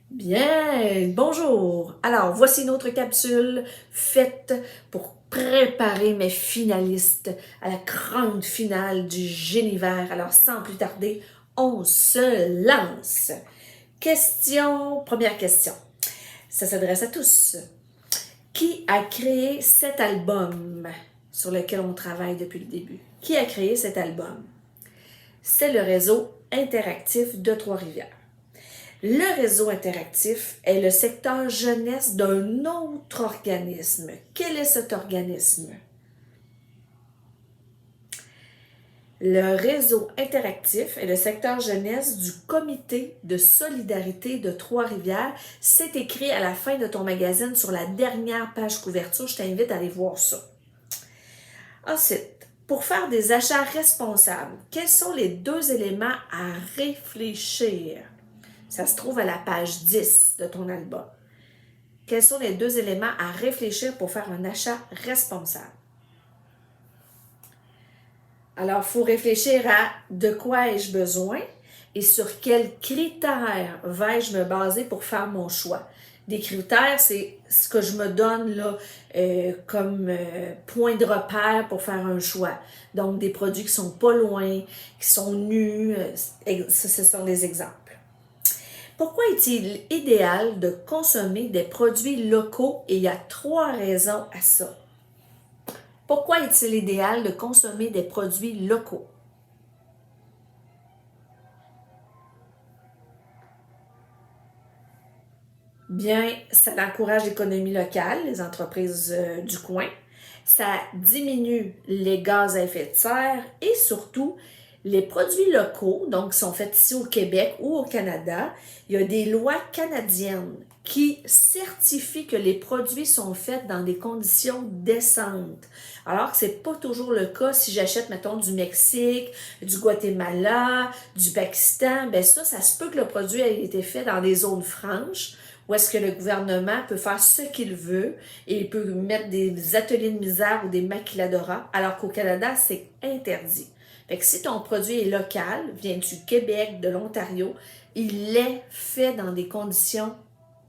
Bien, bonjour. Alors, voici une autre capsule faite pour préparer mes finalistes à la grande finale du Génivert. Alors, sans plus tarder, on se lance. Première question. Ça s'adresse à tous. Qui a créé cet album sur lequel on travaille depuis le début? Qui a créé cet album? C'est le réseau interactif de Trois-Rivières. Le réseau interactif est le secteur jeunesse d'un autre organisme. Quel est cet organisme? Le réseau interactif est le secteur jeunesse du Comité de solidarité de Trois-Rivières. C'est écrit à la fin de ton magazine sur la dernière page couverture. Je t'invite à aller voir ça. Ensuite, pour faire des achats responsables, quels sont les deux éléments à réfléchir? Ça se trouve à la page 10 de ton album. Quels sont les deux éléments à réfléchir pour faire un achat responsable? Alors, il faut réfléchir à de quoi ai-je besoin et sur quels critères vais-je me baser pour faire mon choix. Des critères, c'est ce que je me donne là, comme point de repère pour faire un choix. Donc, des produits qui sont pas loin, qui sont nus, ce sont des exemples. Pourquoi est-il idéal de consommer des produits locaux? Et il y a trois raisons à ça. Pourquoi est-il idéal de consommer des produits locaux? Bien, ça encourage l'économie locale, les entreprises du coin. Ça diminue les gaz à effet de serre et surtout, les produits locaux, donc sont faits ici au Québec ou au Canada, il y a des lois canadiennes qui certifient que les produits sont faits dans des conditions décentes. Alors que c'est pas toujours le cas si j'achète, mettons, du Mexique, du Guatemala, du Pakistan, ben ça se peut que le produit ait été fait dans des zones franches où est-ce que le gouvernement peut faire ce qu'il veut et il peut mettre des ateliers de misère ou des maquiladoras, alors qu'au Canada, c'est interdit. Fait que si ton produit est local, vient du Québec, de l'Ontario, il est fait dans des conditions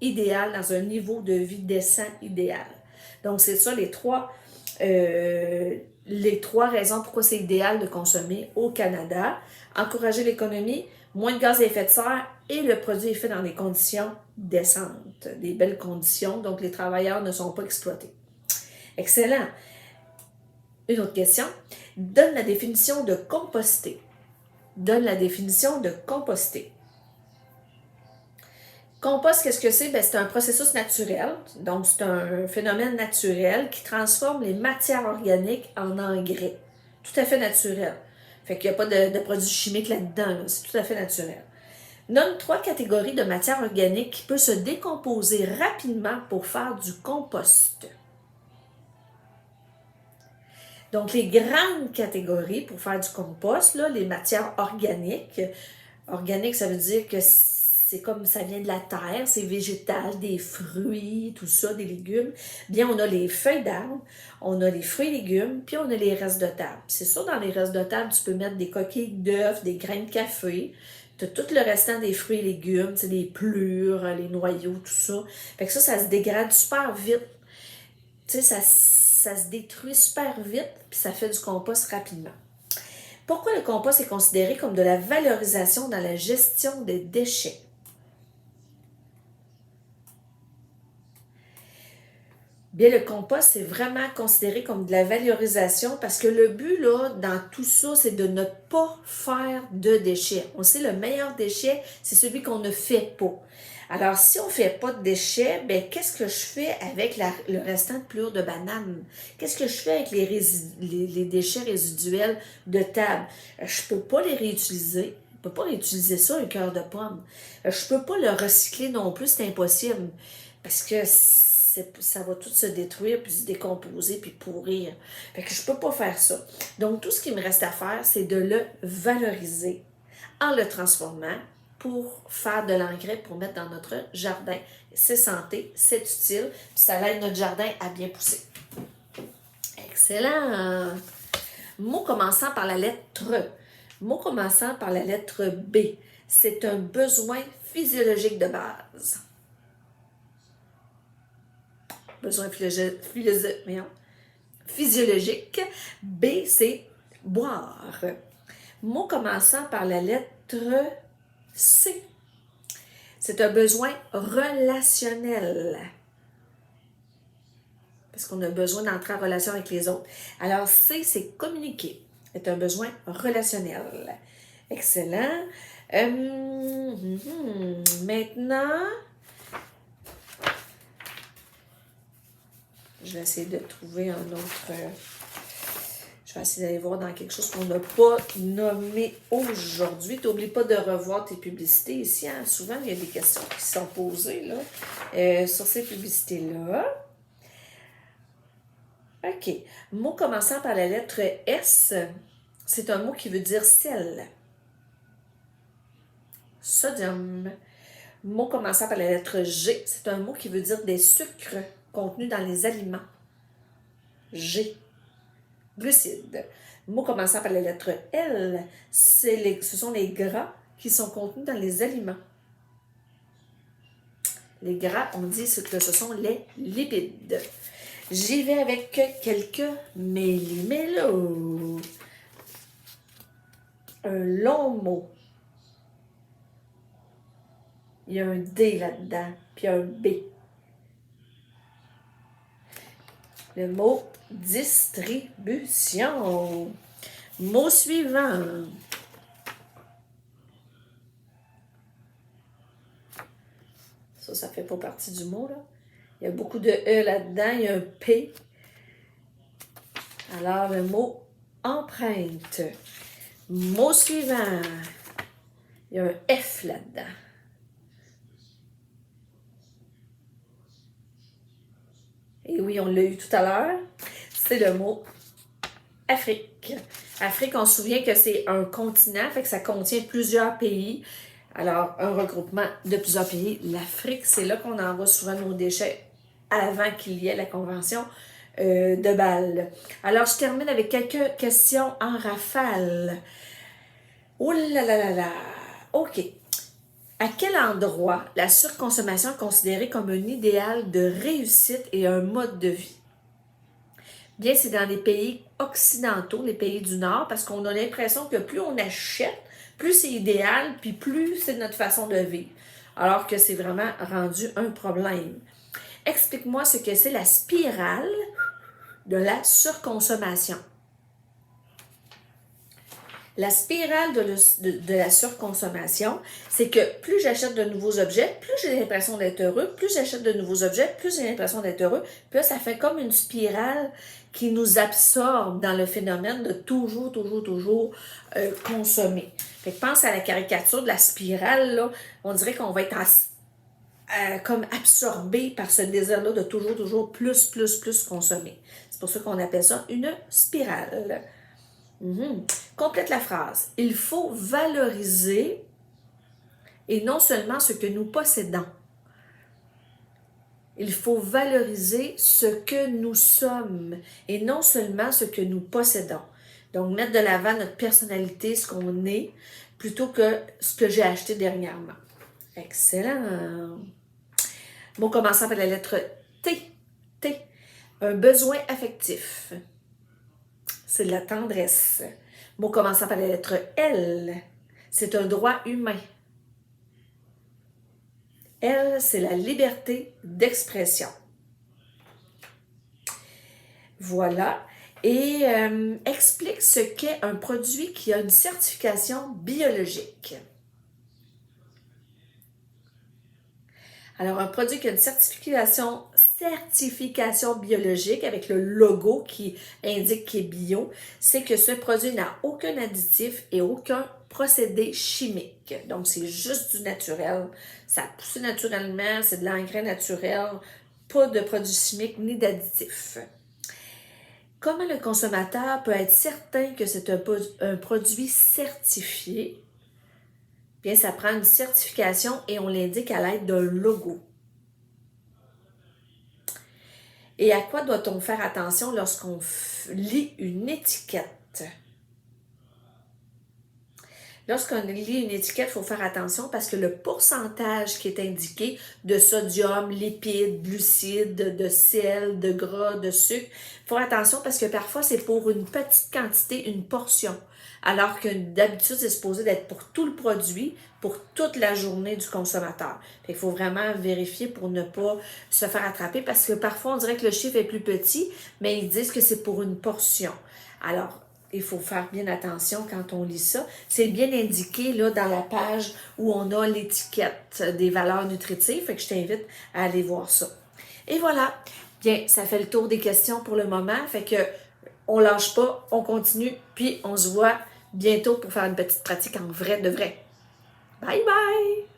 idéales, dans un niveau de vie décent idéal. Donc, c'est ça les trois raisons pourquoi c'est idéal de consommer au Canada. Encourager l'économie, moins de gaz à effet de serre et le produit est fait dans des conditions décentes, des belles conditions, donc les travailleurs ne sont pas exploités. Excellent. Une autre question. Donne la définition de composter. Donne la définition de composter. Compost, qu'est-ce que c'est? Ben, c'est un processus naturel, donc c'est un phénomène naturel qui transforme les matières organiques en engrais. Tout à fait naturel. Fait qu'il n'y a pas de produits chimiques là-dedans, là. C'est tout à fait naturel. Nomme trois catégories de matières organiques qui peuvent se décomposer rapidement pour faire du compost. Donc, les grandes catégories pour faire du compost, là, les matières organiques. Organique, ça veut dire que c'est comme ça vient de la terre, c'est végétal, des fruits, tout ça, des légumes. Bien, on a les feuilles d'arbres, on a les fruits et légumes, puis on a les restes de table. C'est sûr, dans les restes de table, tu peux mettre des coquilles d'œufs, des grains de café. Tu as tout le restant des fruits et légumes, c'est les pelures, les noyaux, tout ça. Fait que ça se dégrade super vite. Tu sais, ça se détruit super vite, puis ça fait du compost rapidement. Pourquoi le compost est considéré comme de la valorisation dans la gestion des déchets? Bien, le compost, c'est vraiment considéré comme de la valorisation parce que le but, là, dans tout ça, c'est de ne pas faire de déchets. On sait, le meilleur déchet, c'est celui qu'on ne fait pas. Alors, si on ne fait pas de déchets, ben qu'est-ce que je fais avec le restant de pelure de banane? Qu'est-ce que je fais avec les déchets résiduels de table? Je ne peux pas les réutiliser. Je ne peux pas réutiliser ça, un cœur de pomme. Je ne peux pas le recycler non plus, c'est impossible. Parce que ça va tout se détruire, puis se décomposer, puis pourrir. Fait que je peux pas faire ça. Donc, tout ce qui me reste à faire, c'est de le valoriser en le transformant pour faire de l'engrais pour mettre dans notre jardin. C'est santé, c'est utile, puis ça aide notre jardin à bien pousser. Excellent! Mot commençant par la lettre E. Mot commençant par la lettre B. C'est un besoin physiologique de base. besoin physiologique. B, c'est boire. Mot commençant par la lettre C. C'est un besoin relationnel. Parce qu'on a besoin d'entrer en relation avec les autres. Alors, C, c'est communiquer. C'est un besoin relationnel. Excellent. Maintenant, je vais essayer de trouver un autre... je vais essayer d'aller voir dans quelque chose qu'on n'a pas nommé aujourd'hui. N'oublie pas de revoir tes publicités ici. Hein? Souvent, il y a des questions qui sont posées là, sur ces publicités-là. OK. Mot commençant par la lettre S, c'est un mot qui veut dire sel. Sodium. Mot commençant par la lettre G, c'est un mot qui veut dire des sucres contenus dans les aliments. G. Glucides. Mot commençant par la lettre L, ce sont les gras qui sont contenus dans les aliments. Les gras, on dit que ce sont les lipides. J'y vais avec quelques méli-mélos. Un long mot. Il y a un D là-dedans, puis un B. Le mot distribution. Mot suivant. Ça fait pas partie du mot, là. Il y a beaucoup de E là-dedans, il y a un P. Alors, le mot empreinte. Mot suivant. Il y a un F là-dedans. Et oui, on l'a eu tout à l'heure. C'est le mot Afrique. Afrique, on se souvient que c'est un continent, fait que ça contient plusieurs pays. Alors, un regroupement de plusieurs pays. L'Afrique, c'est là qu'on envoie souvent nos déchets avant qu'il y ait la convention de Bâle. Alors, je termine avec quelques questions en rafale. Oh là là là là! OK. À quel endroit la surconsommation est considérée comme un idéal de réussite et un mode de vie? Bien, c'est dans les pays occidentaux, les pays du Nord, parce qu'on a l'impression que plus on achète, plus c'est idéal, puis plus c'est notre façon de vivre. Alors que c'est vraiment rendu un problème. Explique-moi ce que c'est la spirale de la surconsommation. La spirale de la surconsommation, c'est que plus j'achète de nouveaux objets, plus j'ai l'impression d'être heureux, plus j'achète de nouveaux objets, plus j'ai l'impression d'être heureux. Puis là, ça fait comme une spirale qui nous absorbe dans le phénomène de toujours consommer. Fait que pense à la caricature de la spirale, là, on dirait qu'on va être comme absorbé par ce désir-là de toujours plus consommer. C'est pour ça qu'on appelle ça une spirale. Complète la phrase. Il faut valoriser et non seulement ce que nous possédons. Il faut valoriser ce que nous sommes et non seulement ce que nous possédons. Donc, mettre de l'avant notre personnalité, ce qu'on est, plutôt que ce que j'ai acheté dernièrement. Excellent. Mot commençant par la lettre T. T. Un besoin affectif. C'est de la tendresse. Mot commençant par la lettre L. C'est un droit humain. L, c'est la liberté d'expression. Voilà. Et explique ce qu'est un produit qui a une certification biologique. Alors, un produit qui a une certification biologique avec le logo qui indique qu'il est bio, c'est que ce produit n'a aucun additif et aucun procédé chimique. Donc, c'est juste du naturel. Ça a poussé naturellement, c'est de l'engrais naturel, pas de produits chimiques ni d'additifs. Comment le consommateur peut être certain que c'est un produit certifié? Bien, ça prend une certification et on l'indique à l'aide d'un logo. Et à quoi doit-on faire attention lorsqu'on lit une étiquette? lorsqu'on lit une étiquette, il faut faire attention parce que le pourcentage qui est indiqué de sodium, lipides, glucides, de sel, de gras, de sucre, il faut faire attention parce que parfois c'est pour une petite quantité, une portion. Alors que d'habitude, c'est supposé d'être pour tout le produit, pour toute la journée du consommateur. Fait qu'il faut vraiment vérifier pour ne pas se faire attraper parce que parfois, on dirait que le chiffre est plus petit, mais ils disent que c'est pour une portion. Alors, il faut faire bien attention quand on lit ça. C'est bien indiqué là, dans la page où on a l'étiquette des valeurs nutritives. Fait que je t'invite à aller voir ça. Et voilà. Bien, ça fait le tour des questions pour le moment. Fait que on lâche pas, on continue, puis on se voit bientôt pour faire une petite pratique en vrai de vrai. Bye bye!